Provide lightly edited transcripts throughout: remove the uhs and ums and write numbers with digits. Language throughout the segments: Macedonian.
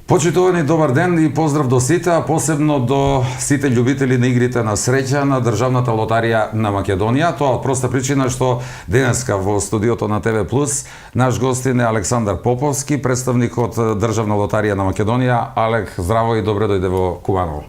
Почитувани, добар ден и поздрав до сите, а посебно до сите љубители на игрите на среќа на Државната лотарија на Македонија. Тоа од проста причина што денеска во студиото на ТВ Плюс наш гостин е Александар Поповски, представник од Државна лотарија на Македонија. Алек, здраво и добре дојде во Кубаново.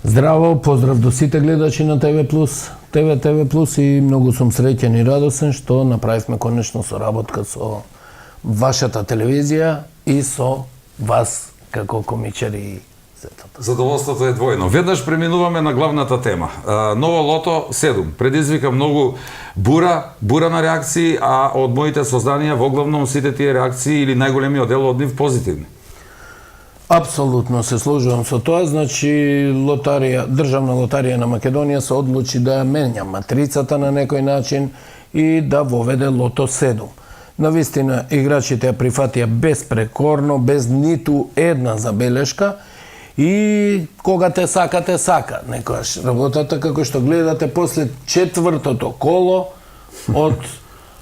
Здраво, поздрав до сите гледачи на ТВ Плюс. ТВ Плюс и многу сум среќен и радосен што направивме конечно соработка со вашата телевизија и со вас како комичари и сетото. Задоволството е двојно. Веднаш преминуваме на главната тема. Ново лото 7 предизвика многу бура на реакции, а од моите созданија во главном сите тие реакции или најголемиот дел од нив позитивни. Апсолутно се сложувам со тоа, значи Државна лотарија на Македонија се одлучи да менја матрицата на некој начин и да воведе лото 7. Навистина, играчите ја прифатија безпрекорно, без ниту една забелешка и кога те сака. Некојаш работата, како што гледате, после четвртото коло од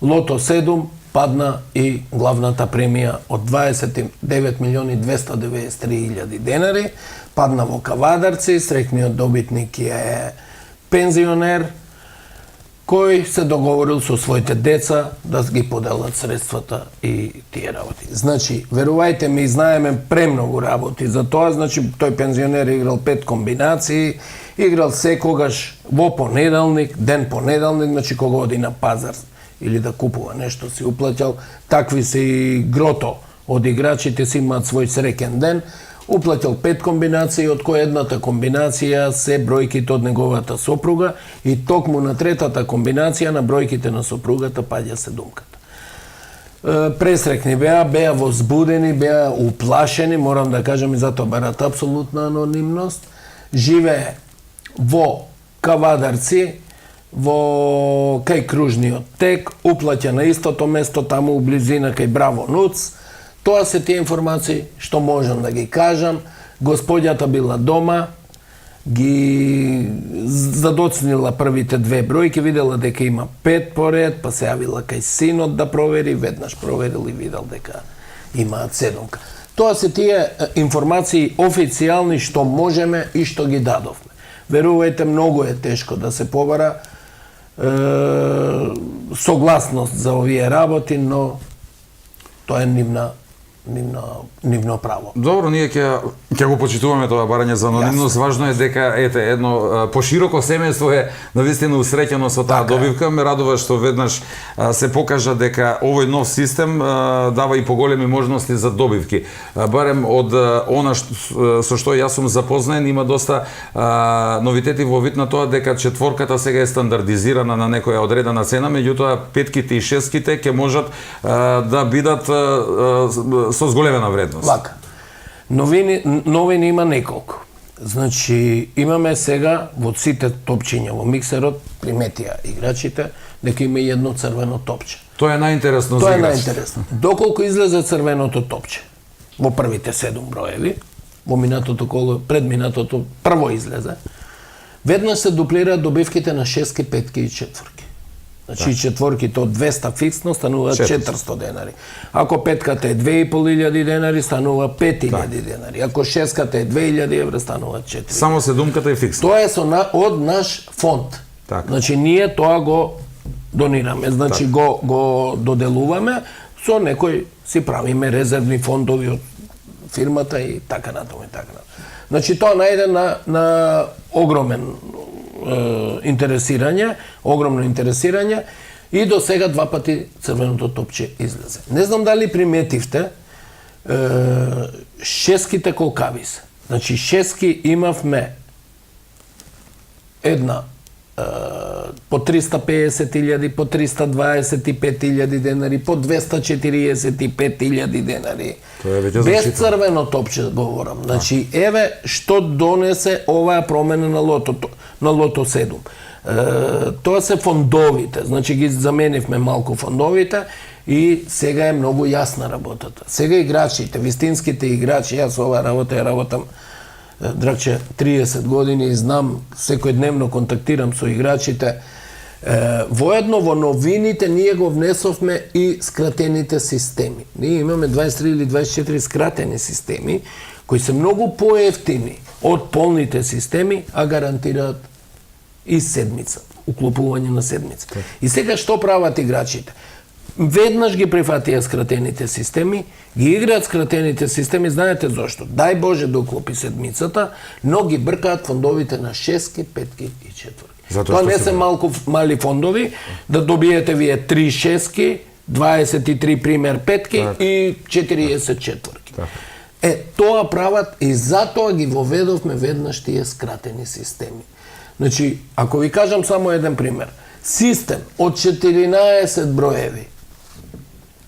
лото 7 падна и главната премија од 29.293.000 денари, падна во Кавадарци, среќниот добитник е пензионер, кој се договорил со своите деца да ги поделат средствата и тие работи. Значи, верувајте ми, знаеме премногу работи за тоа, значи тој пензионер играл 5 комбинации, играл секогаш во понеделник, ден понеделник, значи кога оди на пазар или да купува нешто си уплаќал, такви се и грото од играчите си имаат свој среќен ден, уплатил 5 комбинации, од која едната комбинација се бројките од неговата сопруга и токму на третата комбинација на бројките на сопругата паѓа седумката. Пресрекни беа возбудени, беа уплашени, морам да кажам и затоа барат апсолутна анонимност. Живее во Кавадарци, кај кружниот тек, уплаќа на истото место, таму у близина кај Браво Нуц. Тоа се тие информации што можам да ги кажам. Господјата била дома, ги задоцнила првите две бројки, видела дека има 5 поред, па се јавила кај синот да провери, веднаш проверил и видел дека имаат 7. Тоа се тие информации официјални што можеме и што ги дадовме. Верувајте, многу е тешко да се побара согласност за овие работи, но тоа е нивно право. Добро, ние ќе го почитуваме тоа барање за анонимност. Важно е дека едно пошироко семејство е навистина усреќено со таа добивка. Ме радува што веднаш се покажа дека овој нов систем дава и поголеми можности за добивки. Барем од она со што јас сум запознаен, има доста новитети во вид на тоа дека четворката сега е стандардизирана на некоја одредена цена, меѓутоа петките и шестките ќе можат да бидат со зголемена вредност. Вака. Новини има неколку. Значи, имаме сега во сите топчиња во миксерот, приметија играчите, дека има едно црвено топче. Тоа е најинтересно за играч. Тоа е најинтересно. Доколку излезе црвеното топче во првите 7 броеви, во минатото коло, предминатото прво излезе, веднаш се дуплираат добивките на шестки, петки и четворки. Значи четворките од 200 фиксно станува 400 денари. Ако петката е 2500 денари, станува 5000 денари. Ако шестката е 2000 евра, станува 4000. Само седумката е фиксно. Тоа е од наш фонд. Значи ние тоа го донираме, значи го доделуваме, со некој си правиме резервни фондови од фирмата и така натаму и така натаму. Значи тоа најде на огромен огромно интересирање и до сега 2 пати црвеното топче излезе. Не знам дали приметивте, шеските колкави се. Значи шески имавме една по 350.000, по 325.000 денари, по 245.000 денари. Без црвено топче говорам. Значи, еве што донесе оваа промена на лото 7. Тоа се фондовите, значи ги заменивме малку фондовите и сега е многу јасна работата. Сега играчите, вистинските играчи, јас оваа работа ја работам Драгче 30 години и знам, секојдневно контактирам со играчите. Воедно во новините ние го внесовме и скратените системи. Ние имаме 23 или 24 скратени системи, кои се многу поевтини од полните системи, а гарантираат и седмица, уклопување на седмица. И сега што прават играчите? Веднаш ги прифатија скратените системи, ги играат скратените системи, знаете зошто? Дај Боже да уклопи седмицата, но ги бркаат фондовите на шестки, петки и четврки. Тоа не се малку мали фондови, да добиете вие 3 шестки, 23 пример петки и 40 четврки. Тоа прават и затоа ги воведовме веднаш тие скратени системи. Значи, ако ви кажам само еден пример, систем од 14 броеви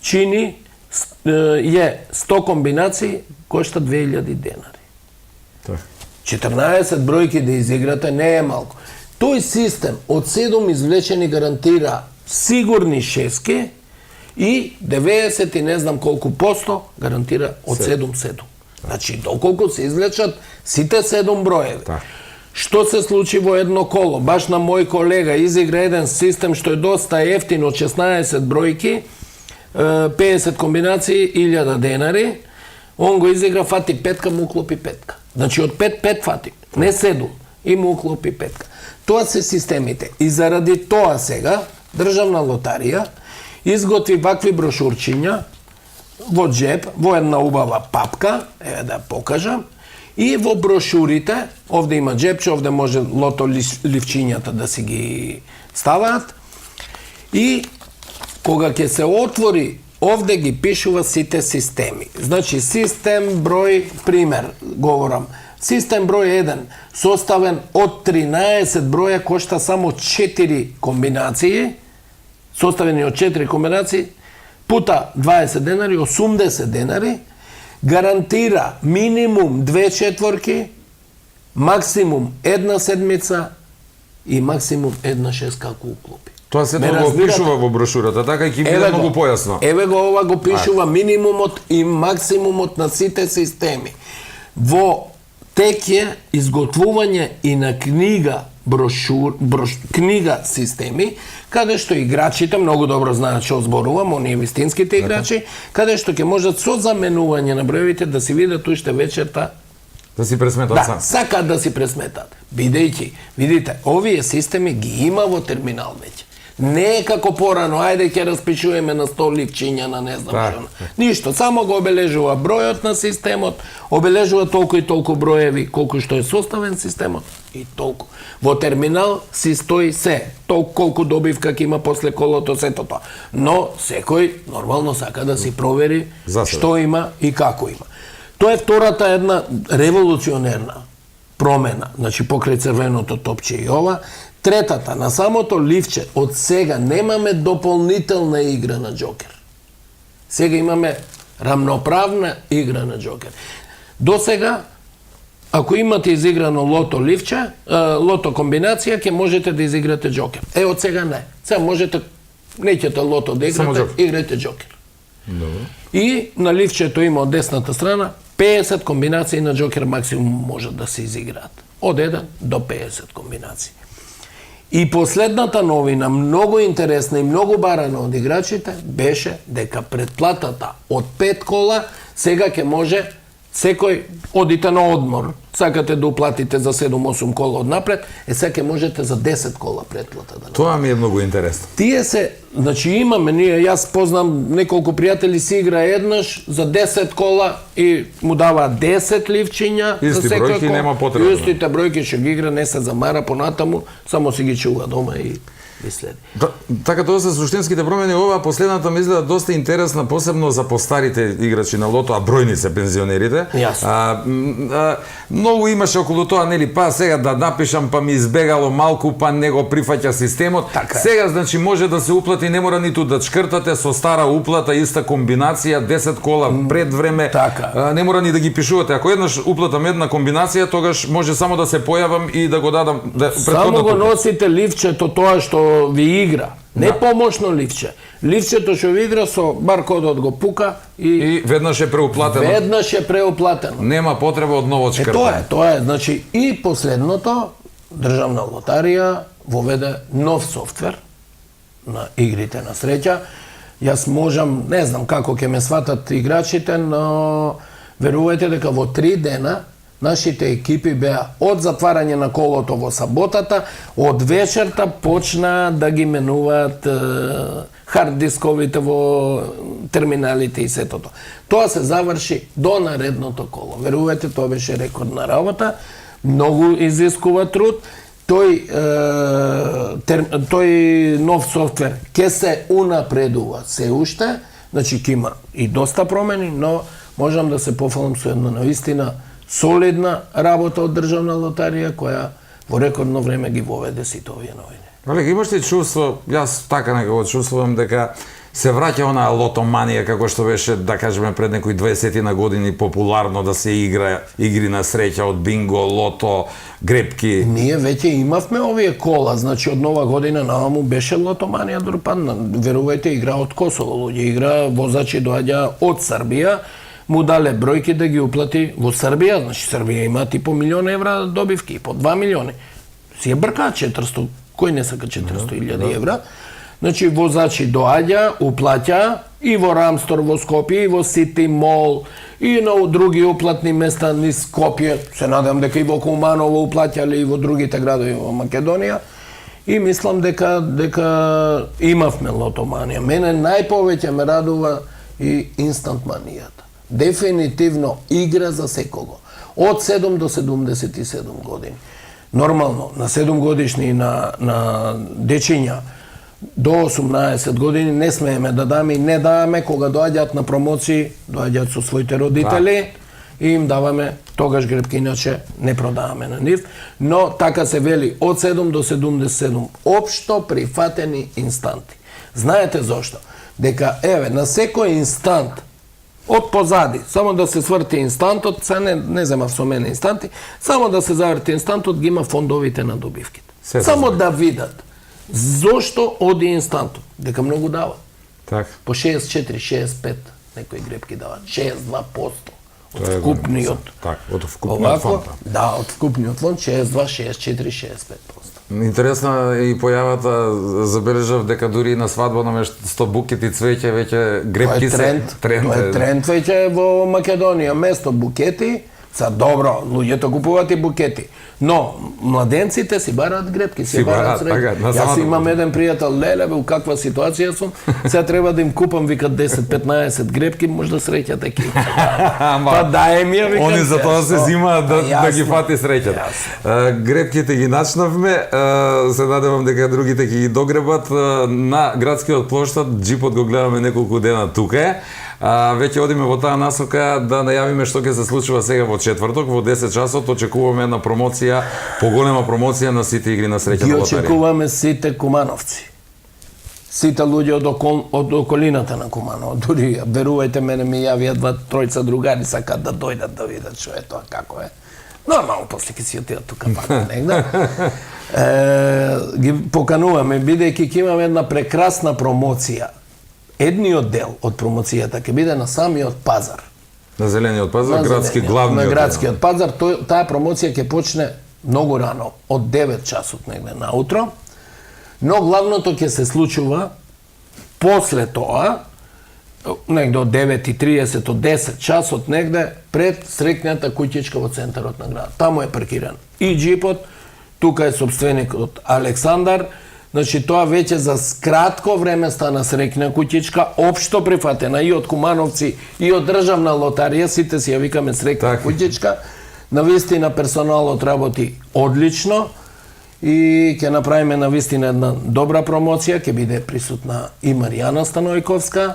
чини 100 комбинации, кошта 2000 денари. 14 бројки да изиграте не е малку. Тој систем од 7 извлечени гарантира сигурни шестки и 90 и не знам колку посто гарантира од 7-7. Значи, доколку се извлечат сите 7 броеви. Што се случи во едно коло? Баш на мој колега изигра еден систем што е доста ефтин од 16 бројки, 50 комбинации, 1000 денари. Он го изигра, фати петка, му уклопи петка. Значи од 5 фати, не 7, и му уклопи петка. Тоа се системите. И заради тоа сега, Државна лотарија изготви вакви брошурчиња во джеб, во една убава папка, еве да покажам, и во брошурите, овде има джебче, овде може лото ливчињата да си ги ставаат, и кога ќе се отвори, овде ги пишува сите системи. Значи, систем број, пример, говорам, систем број 1, составен од 13 броја, кошта само 4 комбинации, составени од 4 комбинации, пута 20 денари, 80 денари, гарантира минимум 2 четворки, максимум 1 седмица и максимум 1 шестка ако уклопи. Тоа се го пишува во брошурата, така ќе биде многу појасно. Еве го ова го пишува минимумот и максимумот на сите системи. Во тек е изготвување и на книга книга системи, каде што играчите многу добро знаат што зборувам, оние вистинските играчи, каде што ќе можат со заменување на броевите да си видат уште вечерта. Да си пресметат сам. Да, сакаат да си пресметат. Бидејќи, видите, овие системи ги има во терминал веќе. Не е како порано, ајде ќе распишуваме на 100 ливчиња на не знам што. Ништо, само го обележува бројот на системот, обележува толку и толку броеви колку што е составен системот и толку. Во терминал си стои се, толку колку добивка ќе има после колото, сето тоа. Но секој нормално сака да си провери што има и како има. Тоа е втората една револуционерна промена, значи покрај црвеното топче и ова. Третата, на самото ливче, од сега немаме дополнителна игра на джокер. Сега имаме рамноправна игра на джокер. До сега, ако имате изиграно лото ливче, лото комбинација, ќе можете да изиграте джокер. Од сега не. Сега можете, неќете лото да играте, играте джокер. И на ливчето има од десната страна 50 комбинации на джокер максимум можат да се изиграат. Од 1 до 50 комбинации. И последната новина, многу интересна и многу барана од играчите, беше дека предплатата од 5 кола сега ќе може секој, одите на одмор, сакате да уплатите за 7-8 кола однапред, сега ќе можете за 10 кола предплата да направите. Тоа ми е многу интересно. Тие се, значи имаме, јас познам неколку пријатели си игра еднаш за 10 кола и му дава 10 ливчиња за Исти секој бројки нема потреба. Истите бројки што ги игра, не се замара понатаму, само си ги чува дома и следи. Така тоа се суштинските промени. Ова последната ми изгледа доста интересна, посебно за постарите играчи на лото, а бројни се пензионерите. Многу имаше околу тоа, нели, па сега да напишам, па ми избегало малку, па не го прифаќа системот. Така. Сега, значи, може да се уплати, не мора ниту да чкртате со стара уплата, иста комбинација, 10 кола пред време. Така. Не мора ни да ги пишувате. Ако еднаш уплатам една комбинација, тогаш може само да се појавам и да го дадам. Само го носите ливчето тоа што ви игра. Не помошно ливче. Ливчето што ви игра со баркодот го пука и веднаш е преуплатено. Веднаш е преуплатено. Нема потреба од ново чкртање. Тоа е. Значи и последното, Државна лотарија воведе нов софтвер на игрите на среќа. Јас можам, не знам како ќе ме сватат играчите, но верувајте дека во 3 дена нашите екипи беа од затварање на колото во саботата, од вечерта почна да ги менуваат хард дисковите во терминалите и сетото. Тоа се заврши до наредното коло. Верувајте, тоа беше рекордна работа, многу изискува труд. Тој нов софтвер ќе се унапредува се уште, значи ќе има и доста промени, но можам да се пофалам со една навистина солидна работа од Државна лотарија која во рекордно време ги воведе сите овие новини. Олег, имаш ли чувство, јас така некако чувствувам дека се враќа онаа лотоманија како што беше, да кажеме, пред некои 20 на години популарно да се игра игри на среќа од бинго, лото, грепки. Ние веќе имавме овие кола, значи од нова година наваму беше лотоманија дорпадна. Верувајте, игра од Косово, луѓе игра, возачи доаѓа од Србија, му дале бројки да ги уплати во Србија, значи Србија има типо милион евра добивки, по 2 милиони. Си ја бркаат 400, кој не сака 400.000 евра. Значи возачи доаѓа, уплаќа и во Рамстор во Скопје, и во Сити Мол, и на други уплатни места низ Скопје. Се надам дека и во Куманово уплаќале и во другите градови во Македонија. И мислам дека имавме лотоманија. Мене најповеќе ме радува и инстантманијата. Дефинитивно игра за секого. Од 7 до 77 години. Нормално, на 7 годишни на дечиња до 18 години не смееме да даме и не даваме кога доаѓаат на промоции, доаѓаат со своите родители и им даваме тогаш грепки, иначе не продаваме на нив. Но така се вели од 7 до 77 општо прифатени инстанти. Знаете зошто? Дека еве на секој инстант од позади, само да се сврти инстантот, се не земав со мене инстанти, само да се заврти инстантот, ги има фондовите на добивките. Само да видат зошто оди инстантот, дека многу дава. Так. По 64-65 некои грепки дават, 62% од вкупниот. Так, од вкупниот фонд. Да, од вкупниот фонд 62, 64, 65%. Интересна и појавата, забележав дека дури на свадба наместо букети цвеќе веќе грепки се тренд. Тоа е тренд веќе во Македонија, место букети. Са добро, луѓето купуваат и букети, но младенците си бараат грепки, си бараат среќа. Јас имам еден пријател, леле бе, у каква ситуација сум, сега треба да им купам, викат 10-15 грепки, можда среќа таки. Па дај ми ја, викат. Они за тоа се зимаат да ги фати среќата. Грепките ги начнавме, се надевам дека другите ќе ги догребат. На градскиот плоштад, джипот го гледаме неколку дена тука е. Веќе одиме во таа насока да најавиме што ќе се случува сега во четврток, во 10 часот очекуваме една промоција, поголема промоција на сите игри на среќа на лотарија. Ги очекуваме сите кумановци. Сите луѓе од околината на Куманово. Дури, верувајте мене, ми јавија 2-3 другари, сакаат да дојдат да видат што е тоа, како е. Нормално, после ќе си отидат тука пак негде. Ги покануваме, бидејќи ќе имаме една прекрасна промоција. Едниот дел од промоцијата ќе биде на самиот пазар. На зелениот пазар, градски главниот. На градскиот пазар, таа промоција ќе почне многу рано, од 9 часот негде наутро. Но главното ќе се случува после тоа, негде од 9:30 од 10 часот негде пред среќната куќичка во центарот на градот. Таму е паркиран и джипот, тука е сопственикот Александар. Значи тоа веќе за кратко време стана среќна куќичка, општо прифатена и од Кумановци и од Државна лотарија, сите си ја викаме среќна куќичка. Навистина персоналот работи одлично и ќе направиме навистина една добра промоција, ќе биде присутна и Маријана Станојковска.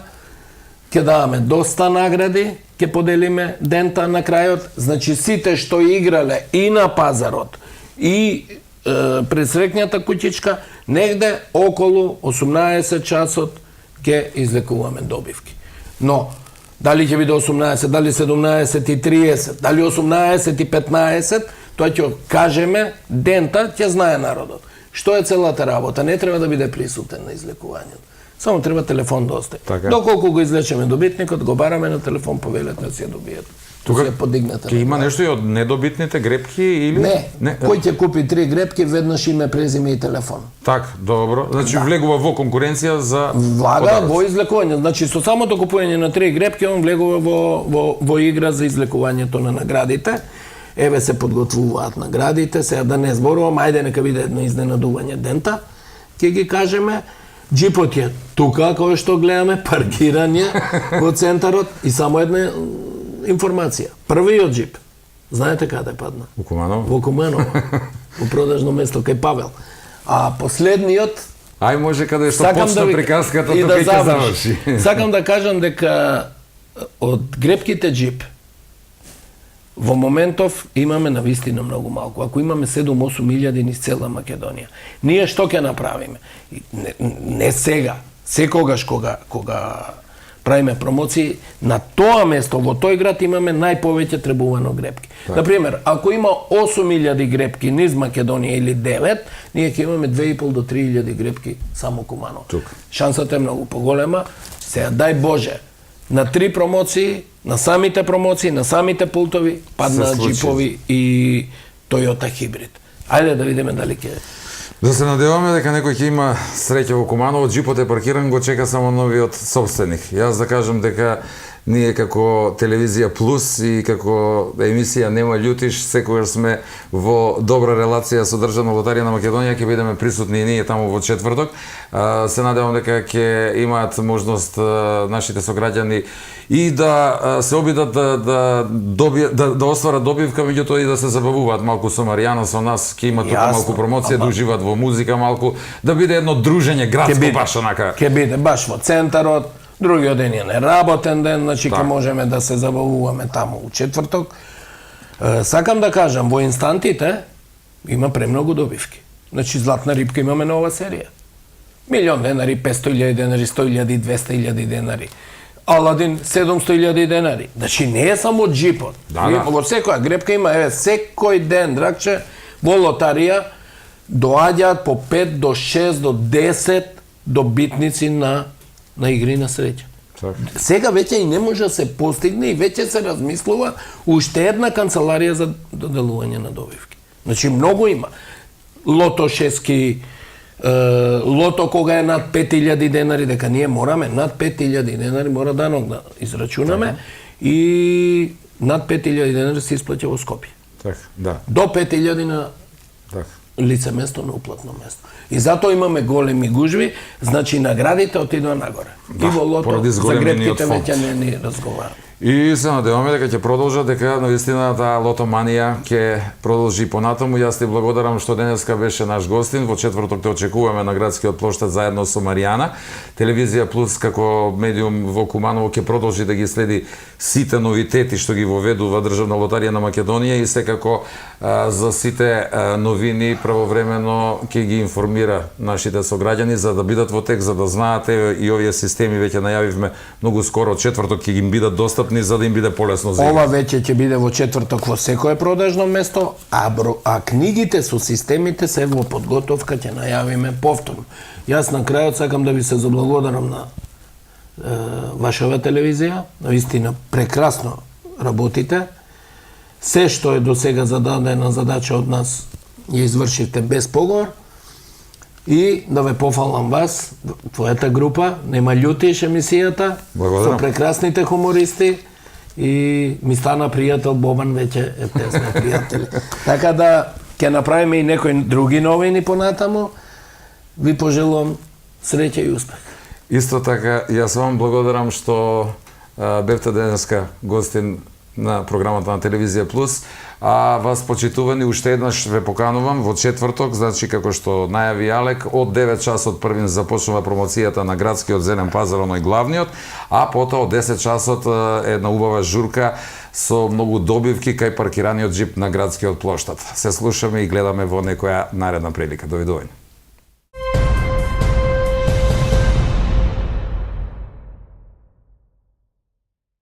Ќе даваме доста награди, ќе поделиме дента на крајот. Значи сите што играле и на пазарот и пред среќната куќичка, негде околу 18 часот ќе излекуваме добивки. Но, дали ќе биде 18, дали 17:30, дали 18:15, тоа ќе кажеме, дента ќе знае народот. Што е целата работа? Не треба да биде присутен на излекувањето. Само треба телефон да остави. Доколку го излечеме добитникот, го бараме на телефон, повелете да си ја добиете. Тука е подигната. Ќе има нешто и од недобитните грепки или Не, кој ќе купи 3 грепки, веднаш име, презиме и телефон. Так, добро. Значи влегува во конкуренција за Влага подароци. во излекување. Значи со самото купување на 3 грепки он влегува во игра за излекувањето на наградите. Еве се подготвуваат наградите, сега да не зборувам, ајде нека биде едно изненадување дента. Ќе ги кажеме, джипот е тука, кој што гледаме, паркирање во центарот и само една информација. Првиот джип, знаете каде падна? У Куманово? Во Куманово, во продажно место кај Павел. А последниот Ај може каде што почна приказката, и тука и ќе заврши. заврши. Сакам да кажам дека од грепките джип во моментов имаме навистина многу малку. Ако имаме 7-8 илјади низ цела Македонија, ние што ќе направиме? Не сега, секогаш кога правиме промоции, на тоа место, во тој град имаме најповеќе требувано грепки. Например, ако има 8.000 грепки низ Македонија или 9, ние ќе имаме 2.500 до 3.000 грепки само Куманово. Шансата е многу поголема. Сега, дај Боже, на 3 промоции, на самите промоции, на самите пултови, паднаа джипови и Toyota Hybrid. Ајде да видиме дали ќе... Да се надеваме дека некој ќе има среќа во Куманово, джипот е паркиран, го чека само новиот собственик. Јас да кажам дека ние како телевизија Плюс и како емисија Нема љутиш, секогаш сме во добра релација со Државна лотарија на Македонија, ќе бидеме присутни и ние таму во четврток. Се надевам дека ќе имаат можност нашите сограѓани и да се обидат да остварат добивка, меѓутоа и да се забавуваат малку со Маријана, со нас, ќе има тука малку промоција, да уживаат во музика малку, да биде едно дружење градско баш онака. Ќе биде баш во центарот, другиот ден е неработен ден, значи ќе можеме да се забавуваме таму у четврток. Сакам да кажам, во инстантите има премногу добивки. Значи Златна рибка имаме нова серија. 1.000.000 денари, 500.000 денари, 100.000, 200.000 денари. Аладин 700.000 денари. Значи не е само джипот. Во секоја грепка има, еве, секој ден, драгче, во лотарија доаѓаат по 5 до 6 до 10 добитници на игри на среќа. Сега веќе и не може да се постигне и веќе се размислува уште една канцеларија за доделување на добивки. Значи многу има. Лото шески, лото кога е над 5.000 денари, дека ние мораме над 5.000 денари, мора данок да израчунаме и над 5.000 денари се исплаќа во Скопје. До 5.000 на лице место, на уплатно место. И затоа имаме големи гужви, значи наградите отидоа нагоре. И во лото за грепките веќе не ни разговараме. И се надеваме дека ќе продолжат, дека навистина таа лотоманија ќе продолжи понатаму. Јас ти благодарам што денеска беше наш гостин. Во четврток те очекуваме на градскиот плоштад заедно со Маријана. Телевизија Плюс како медиум во Куманово ќе продолжи да ги следи сите новитети што ги воведува Државна лотарија на Македонија и секако за сите новини правовремено ќе ги информира нашите сограѓани за да бидат во тек, за да знаете и овие системи веќе најавивме многу скоро четврток ќе ги бидат достапни за да им биде полесно за ова веќе ќе биде во четврток во секое продажно место, а книгите со системите се во подготовка, ќе најавиме повторно. Јас на крајот сакам да ви се заблагодарам на вашава телевизија, наистина прекрасно работите. Се што е до сега зададена задача од нас ја извршивте без поговор. И да ве пофалам вас, твојата група, Нема љутиш емисијата, со прекрасните хумористи и ми стана пријател Бобан, веќе те сме пријатели. Така да ќе направиме и некои други новини понатаму. Ви пожелувам среќа и успех. Исто така, јас вам благодарам што бевте денеска гостин на програмата на Телевизија Плюс, а вас почитувани уште еднаш ве поканувам во четврток, значи како што најави Алек, од 9 часот првин започнува промоцијата на градскиот зелен пазар, оној главниот, а потоа од 10 часот една убава журка со многу добивки кај паркираниот джип на градскиот плоштад. Се слушаме и гледаме во некоја наредна прилика. Довидување.